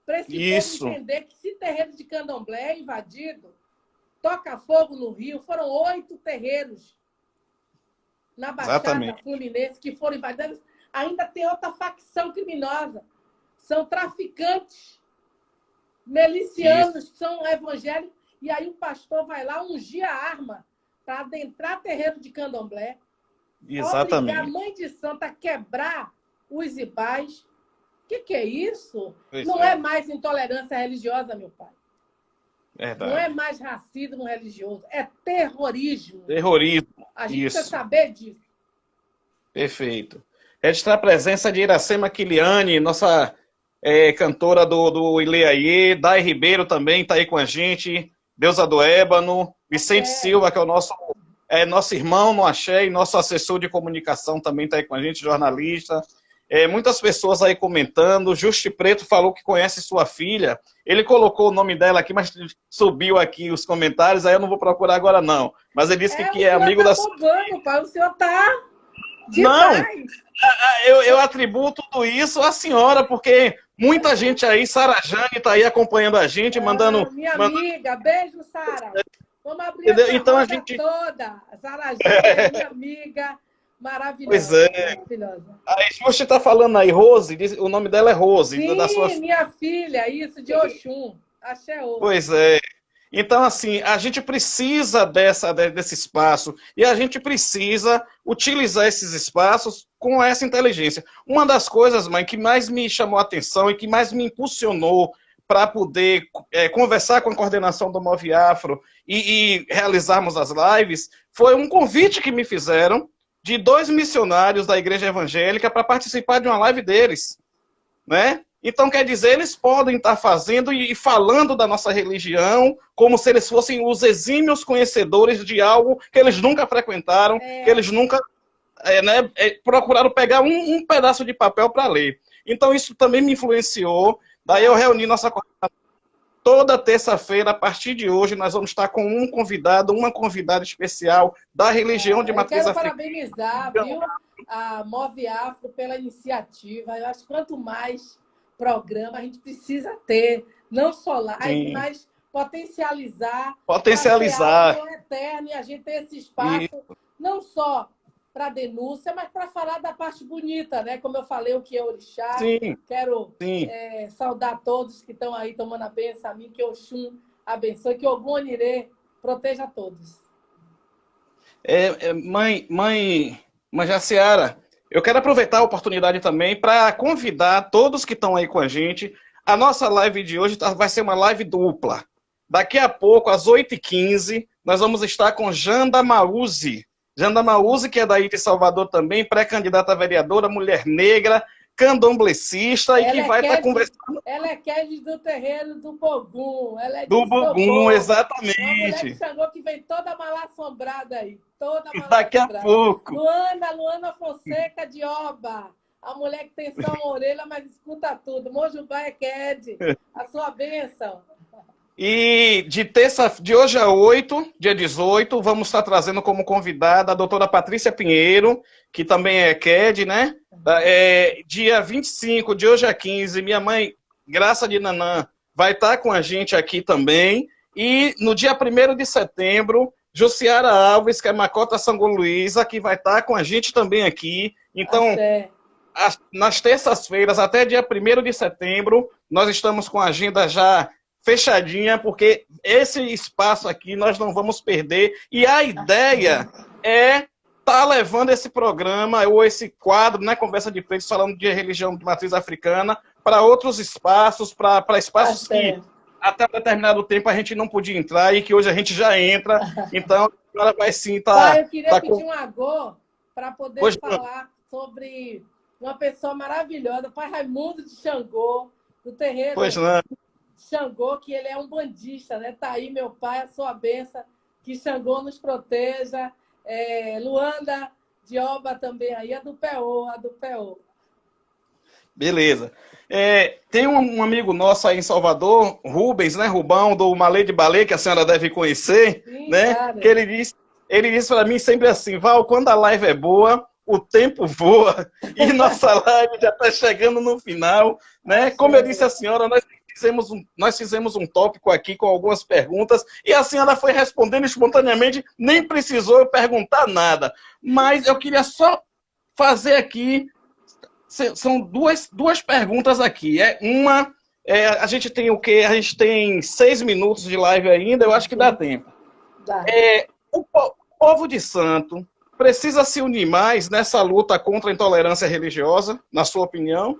para esse povo entender que se terreiro de candomblé é invadido, toca fogo no Rio. Foram 8 terreiros na Baixada Fluminense que foram invadidos. Ainda tem outra facção criminosa. São traficantes, milicianos, são evangélicos. E aí o pastor vai lá ungir a arma para adentrar terreiro de candomblé. Exatamente. Obrigar a mãe de santo a quebrar os ibás. O que é isso? Não é mais intolerância religiosa, meu pai. Verdade. Não é mais racismo religioso. É terrorismo. Terrorismo. A gente precisa saber disso. Perfeito. Registrar a presença de Iracema Kiliane, nossa cantora do Ileaie. Dai Ribeiro também está aí com a gente. Deusa do Ébano. Vicente Silva, que é o nosso irmão no Axé e nosso assessor de comunicação também está aí com a gente, jornalista. Muitas pessoas aí comentando. Justi Preto falou que conhece sua filha. Ele colocou o nome dela aqui, mas subiu aqui os comentários, aí eu não vou procurar agora não. Mas ele disse que é amigo da sua filha. Pai, o senhor tá demais. Não, eu atribuo tudo isso à senhora, porque muita gente aí, Sara Jane está aí acompanhando a gente, mandando... Minha amiga, beijo, Sara. Vamos abrir essa então, a gente toda. Sara Jane é minha amiga. Maravilhosa. Pois é. Maravilhosa. Aí, você está falando aí, Rose, o nome dela é Rose. Sim, da sua... minha filha, isso, de Oxum. Axé Oxum. Pois é. Então, assim, a gente precisa desse espaço e a gente precisa utilizar esses espaços com essa inteligência. Uma das coisas, mãe, que mais me chamou a atenção e que mais me impulsionou para poder conversar com a coordenação do Move Afro e realizarmos as lives foi um convite que me fizeram de 2 missionários da Igreja Evangélica para participar de uma live deles, né? Então, quer dizer, eles podem estar fazendo e falando da nossa religião como se eles fossem os exímios conhecedores de algo que eles nunca frequentaram, que eles nunca procuraram pegar um pedaço de papel para ler. Então, isso também me influenciou. Daí eu reuni nossa coordenação. Toda terça-feira, a partir de hoje, nós vamos estar com um convidado, uma convidada especial da religião de matriz africana. africana. Eu quero parabenizar, viu, a Move Afro pela iniciativa. Eu acho que quanto mais programa a gente precisa ter, não só live, Sim. mas potencializar. Potencializar. Algo eterno, e a gente ter esse espaço, não só para denúncia, mas para falar da parte bonita, né? Como eu falei, o que é orixá. Sim. Quero Sim. saudar todos que estão aí tomando a bênção a mim, que Oxum abençoe, que Ogum Onirê proteja todos. Mãe Jaciara, eu quero aproveitar a oportunidade também para convidar todos que estão aí com a gente. A nossa live de hoje vai ser uma live dupla. Daqui a pouco, às 8h15, nós vamos estar com Janda Mauzi. Janda Mauzi, que é daí de Salvador também, pré-candidata a vereadora, mulher negra, candomblecista, e que vai estar conversando... Ela é Ked do terreiro do Bogum. Ela é do Bogum, exatamente. Uma mulher que chegou, que vem toda mal assombrada aí. Toda mal Daqui a assombrada. pouco. Luana Fonseca de Oba. A mulher que tem só uma orelha, mas escuta tudo. Mojubá é Ked. A sua bênção. E de hoje a 8, dia 18, vamos estar trazendo como convidada a doutora Patrícia Pinheiro, que também é KED, né? Dia 25, de hoje a 15, minha mãe, Graça de Nanã, vai estar com a gente aqui também. E no dia 1º de setembro, Jussiara Alves, que é Macota Sango Luísa, que vai estar com a gente também aqui. Então, nas terças-feiras, até dia 1º de setembro, nós estamos com a agenda já fechadinha, porque esse espaço aqui nós não vamos perder. E a ideia é estar levando esse programa, ou esse quadro, né, Conversa de Pretos, falando de religião de matriz africana, para outros espaços, para espaços que até um determinado tempo a gente não podia entrar e que hoje a gente já entra. Então, agora vai sim estar... Eu queria pedir um agô para poder falar sobre uma pessoa maravilhosa, o pai Raimundo de Xangô, do terreiro. Pois não. Xangô, que ele é um bandista, né? Tá aí, meu pai, a sua benção, que Xangô nos proteja. Luanda de Oba também aí, a do P.O. Beleza. Tem um amigo nosso aí em Salvador, Rubens, né? Rubão, do Malê de Balê, que a senhora deve conhecer, sim, né? Cara. Que ele disse para mim sempre assim, Val, quando a live é boa, o tempo voa, e nossa live já está chegando no final, né? Como eu disse à senhora, nós fizemos um tópico aqui com algumas perguntas e a senhora foi respondendo espontaneamente, nem precisou eu perguntar nada. Mas eu queria só fazer aqui, são duas perguntas aqui. A gente tem o quê? A gente tem 6 minutos de live ainda, eu acho que dá tempo. Dá. O povo de Santo precisa se unir mais nessa luta contra a intolerância religiosa, na sua opinião?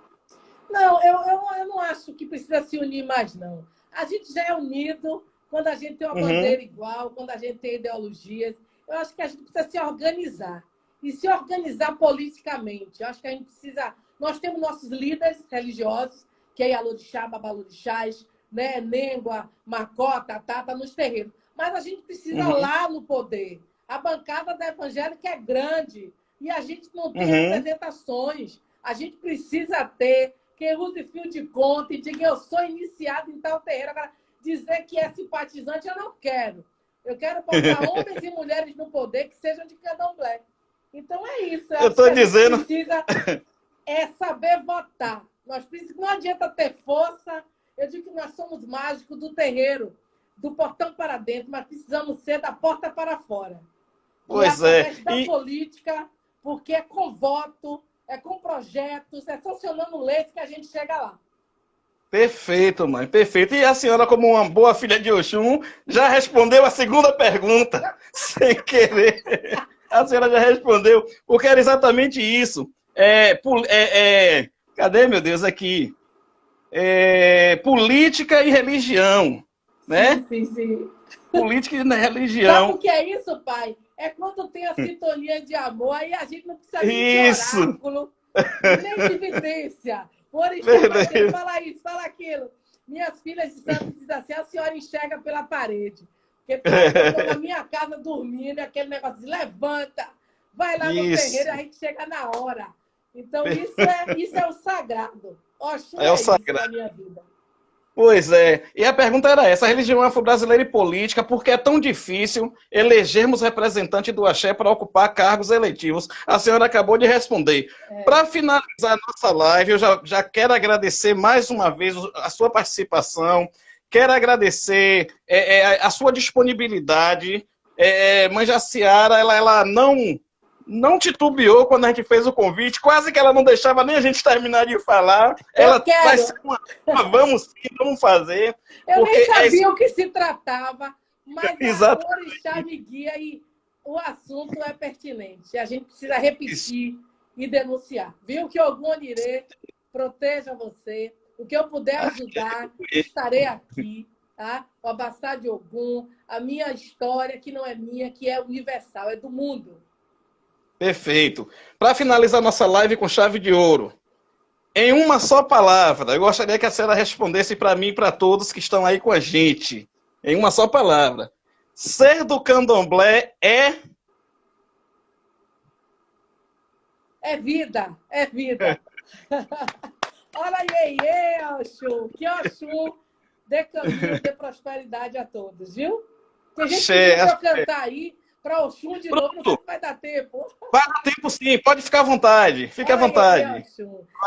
Não, eu não acho que precisa se unir mais, não. A gente já é unido quando a gente tem uma bandeira igual, quando a gente tem ideologias. Eu acho que a gente precisa se organizar. E se organizar politicamente. Eu acho que a gente precisa... Nós temos nossos líderes religiosos, que é Yalorixá, Babalorixás, né? Nengua, Macota, Tata, nos terreiros. Mas a gente precisa lá no poder. A bancada da evangélica é grande. E a gente não tem representações. A gente precisa ter... Quem use fio de conta e diga eu sou iniciado em tal terreiro. Agora, dizer que é simpatizante, eu não quero. Eu quero botar homens e mulheres no poder que sejam de candomblé. Então é isso. Eu estou dizendo... A gente precisa saber votar. Não adianta ter força. Eu digo que nós somos mágicos do terreiro, do portão para dentro, mas precisamos ser da porta para fora. Pois através da política, porque é com voto, é com projetos, é sancionando leis que a gente chega lá. Perfeito, mãe, perfeito. E a senhora, como uma boa filha de Oxum, já respondeu a segunda pergunta, sem querer. A senhora já respondeu, porque era exatamente isso. Cadê, meu Deus, aqui? Política e religião, né? Sim. Política e religião. Sabe o que é isso, pai? É quando tem a sintonia de amor, aí a gente não precisa nem de oráculo, nem de vidência. O orixá vai dizer, fala isso, fala aquilo. Minhas filhas de santo dizem assim, a senhora enxerga pela parede. Porque eu estou na minha casa dormindo, e aquele negócio de levanta, vai lá no terreiro e a gente chega na hora. Então, isso é o sagrado. Oxum É o isso sagrado. na minha vida. Pois é. E a pergunta era essa: a religião afro-brasileira e política, por que é tão difícil elegermos representante do axé para ocupar cargos eletivos? A senhora acabou de responder. Para finalizar a nossa live, eu já quero agradecer mais uma vez a sua participação, quero agradecer a sua disponibilidade. Mãe Jaciara, ela não titubeou quando a gente fez o convite, quase que ela não deixava nem a gente terminar de falar. Eu quero. Vai ser vamos sim, vamos fazer. Eu nem sabia o que se tratava, mas Exatamente. a orixá me guia e o assunto é pertinente. A gente precisa repetir e denunciar. Viu que algum Onirê proteja você. O que eu puder ajudar, estarei aqui. Tá? O Abassá de Ogum, a minha história, que não é minha, que é universal, é do mundo. Perfeito. Para finalizar nossa live com chave de ouro, em uma só palavra, eu gostaria que a senhora respondesse para mim e para todos que estão aí com a gente. Em uma só palavra. Ser do candomblé é... É vida, é vida. Olha aí, Oxum. Que Oxum dê caminho, dê prosperidade a todos, viu? Tem gente que pediu para eu cantar aí, para Oxum de novo, não sei se vai dar tempo. Vai dar tempo sim, pode ficar à vontade. Fique à vontade.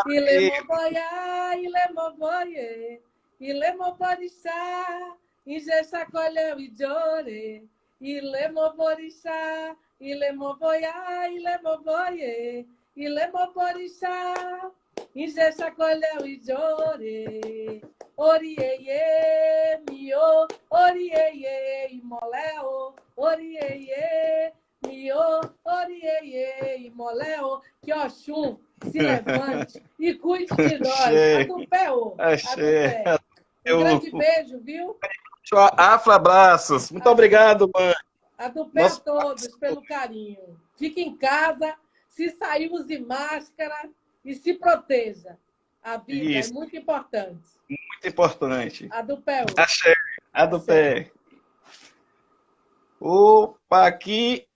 Ilemoboiá, ilemoboie, ilemoborixá, injechacolheu e jore, ilemoborixá, ilemoboiá, ilemoboie, ilemoborixá, injechacolheu e jore, orieye, mio, orieye, imoleo, orieye, mio, orieye, imoleo, que Oxum se levante e cuide de nós. A do pé, ô. A do pé. Um grande beijo, viu? Afra-abraços. Muito obrigado, mãe. A do pé a todos, pelo carinho. Fique em casa, se sair, use máscara e se proteja. A vida é muito importante. Muito importante. A do pé, ô. Axé. A do pé. Opa, que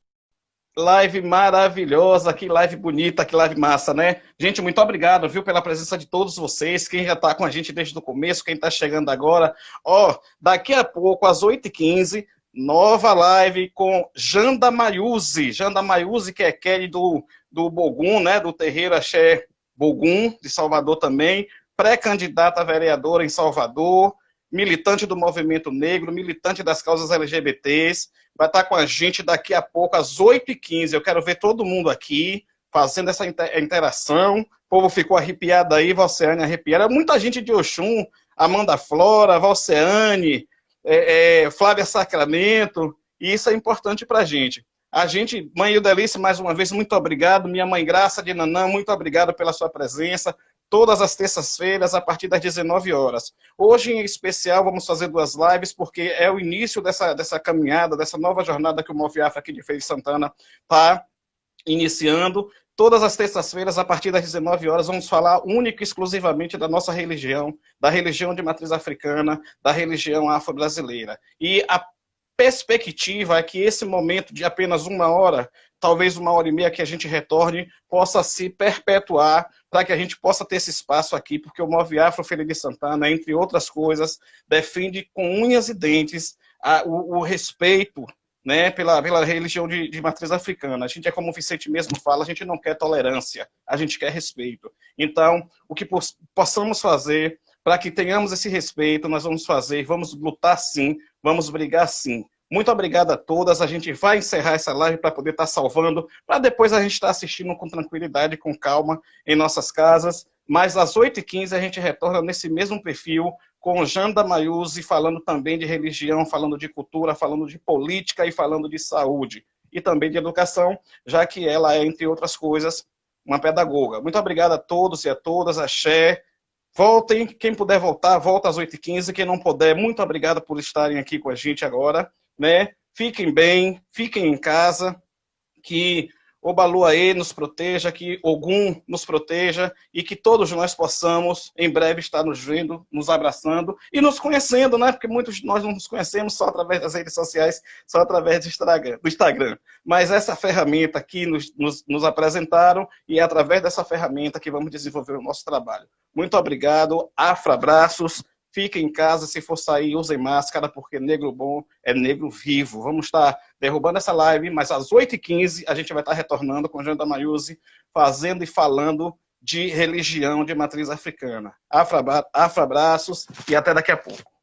live maravilhosa, que live bonita, que live massa, né? Gente, muito obrigado, viu, pela presença de todos vocês, quem já está com a gente desde o começo, quem está chegando agora. Daqui a pouco, às 8h15, nova live com Janda Mayuzi. Janda Mayuzi, que é Kelly do Bogum, né, do terreiro Axé Bogum, de Salvador também, pré-candidata a vereadora em Salvador, militante do movimento negro, militante das causas LGBTs, vai estar com a gente daqui a pouco, às 8h15. Eu quero ver todo mundo aqui, fazendo essa interação. O povo ficou arrepiado aí, Valceane arrepiada. Muita gente de Oxum, Amanda Flora, Valceane, Flávia Sacramento, e isso é importante para a gente. Mãe Ildelice, mais uma vez, muito obrigado. Minha mãe Graça de Nanã, muito obrigado pela sua presença. Todas as terças-feiras, a partir das 19 horas. Hoje, em especial, vamos fazer 2 lives, porque é o início dessa caminhada, dessa nova jornada que o Move Afro aqui de Feira de Santana está iniciando. Todas as terças-feiras, a partir das 19 horas, vamos falar única e exclusivamente da nossa religião, da religião de matriz africana, da religião afro-brasileira. E a perspectiva é que esse momento de apenas 1 hora, talvez 1h30 que a gente retorne, possa se perpetuar para que a gente possa ter esse espaço aqui, porque o Move Afro Feira de Santana, entre outras coisas, defende com unhas e dentes o respeito, né, pela religião de matriz africana. A gente como o Vicente mesmo fala, a gente não quer tolerância, a gente quer respeito. Então, o que possamos fazer para que tenhamos esse respeito, nós vamos fazer, vamos lutar sim, vamos brigar sim. Muito obrigado a todas, a gente vai encerrar essa live para poder estar salvando, para depois a gente estar assistindo com tranquilidade, com calma, em nossas casas, mas às 8h15 a gente retorna nesse mesmo perfil, com Janda Mayuzi, falando também de religião, falando de cultura, falando de política e falando de saúde, e também de educação, já que ela é, entre outras coisas, uma pedagoga. Muito obrigado a todos e a todas, axé. Voltem, quem puder voltar, volta às 8h15, quem não puder, muito obrigado por estarem aqui com a gente agora, né? Fiquem bem, fiquem em casa, que Obaluaê nos proteja, que Ogum nos proteja e que todos nós possamos, em breve, estar nos vendo, nos abraçando e nos conhecendo, né? Porque muitos de nós não nos conhecemos só através das redes sociais, só através do Instagram. Mas essa ferramenta aqui nos apresentaram e é através dessa ferramenta que vamos desenvolver o nosso trabalho. Muito obrigado, Afra-abraços. Fiquem em casa, se for sair, usem máscara, porque negro bom é negro vivo. Vamos estar derrubando essa live, mas às 8h15 a gente vai estar retornando com Janda Mayuzi, fazendo e falando de religião de matriz africana. Afra-abraços e até daqui a pouco.